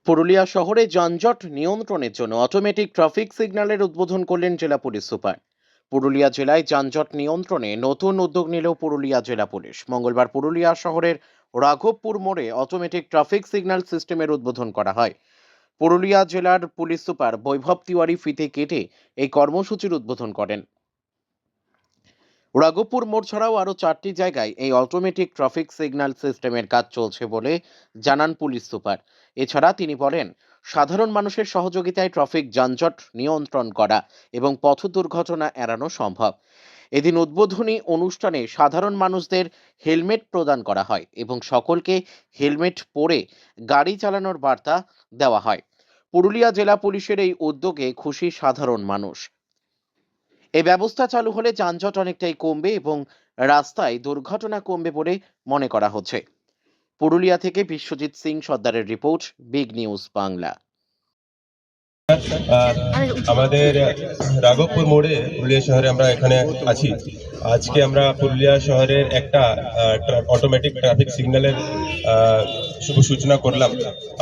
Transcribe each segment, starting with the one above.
পুরুলিয়া শহরে যানজট নিয়ন্ত্রণের জন্য অটোমেটিক ট্রাফিক সিগন্যালের উদ্বোধন করলেন জেলা পুলিশ সুপার। পুরুলিয়া জেলায় যানজট নিয়ন্ত্রণে নতুন উদ্যোগ নিল পুরুলিয়া জেলা পুলিশ। মঙ্গলবার পুরুলিয়া শহরের রাঘবপুর মোড়ে অটোমেটিক ট্রাফিক সিগন্যাল সিস্টেমের উদ্বোধন করা হয়। পুরুলিয়া জেলার পুলিশ সুপার বৈভব তিওয়ারি ফিতে কেটে এই কর্মসূচির উদ্বোধন করেন। রাঘবপুর মোড় ছাড়াও আরও 4টি জায়গায় এই অটোমেটিক ট্রাফিক সিগন্যাল সিস্টেমের কাজ চলছে বলে জানান পুলিশ সুপার। এছাড়া তিনি বলেন, সাধারণ মানুষের সহযোগিতায় ট্রাফিক যানজট নিয়ন্ত্রণ করা এবং পথ দুর্ঘটনা এড়ানো সম্ভব। এদিন উদ্বোধনী অনুষ্ঠানে সাধারণ মানুষদের হেলমেট প্রদান করা হয় এবং সকলকে হেলমেট পরে গাড়ি চালানোর বার্তা দেওয়া হয়। পুরুলিয়া জেলা পুলিশের এই উদ্যোগে খুশি সাধারণ মানুষ। এই ব্যবস্থা চালু হলে যানজট অনেকটাই কমবে এবং রাস্তায় দুর্ঘটনা কমবে বলে মনে করা হচ্ছে। পুরুলিয়া থেকে বিশ্বজিৎ সিং সর্দারের রিপোর্ট, বিগ নিউজ বাংলা। আমাদের রাঘবপুর মোড়ে পুরুলিয়া শহরে আমরা এখানে আছি। আজকে আমরা পুরুলিয়া শহরের একটা অটোমেটিক ট্রাফিক সিগন্যালের শুভ সূচনা করলাম।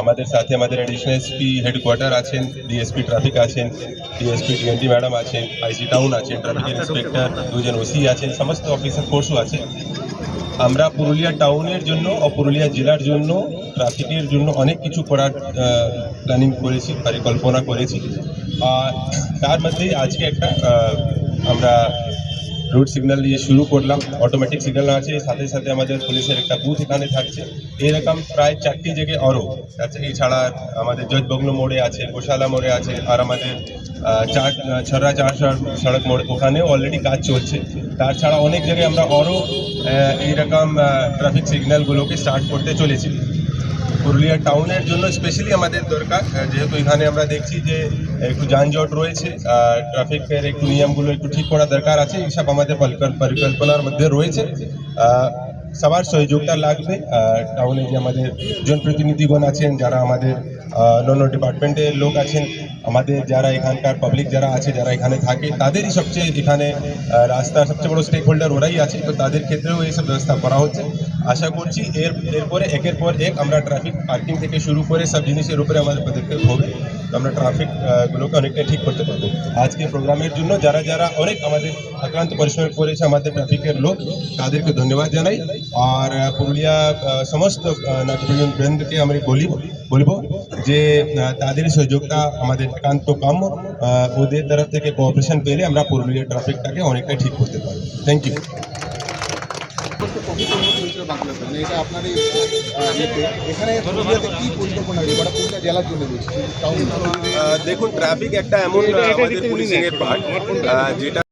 আমাদের সাথে আমাদের এডিশনাল এসপি হেডকোয়ার্টার আছেন, ডিএসপি ট্রাফিক আছেন, ডিএসপি ডিএনডি ম্যাডাম আছেন, আইসি টাউন আছেন, ট্রাফিক ইন্সপেক্টর, দুজন ওসি আছেন, সমস্ত অফিসার ফোর্সও আছে। আমরা পুরুলিয়া টাউনের জন্য ও পুরুলিয়া জেলার জন্য ট্রাফিকের জন্য অনেক কিছু করার প্ল্যানিং করেছি, পরিকল্পনা করেছি। আর তার মধ্যেই আজকে একটা আমরা রুট সিগন্যাল দিয়ে শুরু করলাম। অটোমেটিক সিগন্যাল আছে, সাথে সাথে আমাদের পুলিশের একটা বুথ এখানে থাকছে। এরকম প্রায় 4টি জায়গায় আরও আছে। এছাড়া আমাদের জজবগ্ন মোড়ে আছে, গোশালা মোড়ে আছে, আর আমাদের ছড়া চার সড়ক মোড় ওখানেও অলরেডি কাজ চলছে। তাছাড়া অনেক জায়গায় আমরা আরও এইরকম ট্রাফিক সিগন্যালগুলোকে স্টার্ট করতে চলেছি। পুরুলিয়া টাউনের জন্য স্পেশালি আমাদের দরকার, যেহেতু এখানে আমরা দেখছি যে একটু যানজট রয়েছে, ট্রাফিকের একটু নিয়মগুলো একটু ঠিক করা দরকার আছে। এইসব আমাদের পরিকল্পনার মধ্যে রয়েছে। সবার সহযোগিতা লাগবে। টাউনে যে আমাদের জনপ্রতিনিধিগণ আছেন, যারা আমাদের অন্য ডিপার্টমেন্টের লোক আছেন, আমাদের যারা এখানকার পাবলিক যারা আছে, যারা এখানে থাকে, তাদেরই সবচেয়ে এখানে রাস্তার সবচেয়ে বড় স্টেক হোল্ডার ওরাই আছে। তো তাদের ক্ষেত্রেও এইসব ব্যবস্থা করা হচ্ছে। আশা করছি এরপরে একের পর এক আমরা ট্রাফিক পার্কিং থেকে শুরু করে সব জিনিসের উপরে আমাদের পদক্ষেপ হবে। তো আমরা ট্রাফিক গুলোকে অনেকটা ঠিক করতে পারবো। আজকে প্রোগ্রামের জন্য যারা যারা অনেক আমাদের আক্রান্ত পরিশ্রম করেছে আমাদের ট্রাফিকের লোক, তাদেরকে ধন্যবাদ জানাই। আর পুরুলিয়া সমস্ত নাগরিক বৃন্দকে আমি বলবো যে তাদের সহযোগিতা আমাদের একান্ত কাম্য। ওদের তরফ থেকে কোঅপারেশন পেলে আমরা পুরুলিয়া ট্রাফিকটাকে অনেকটা ঠিক করতে পারবো। Thank you. দেখুন, ট্রাফিক একটা এমন আমাদের পুলিশিং এর পার্ট, যেটা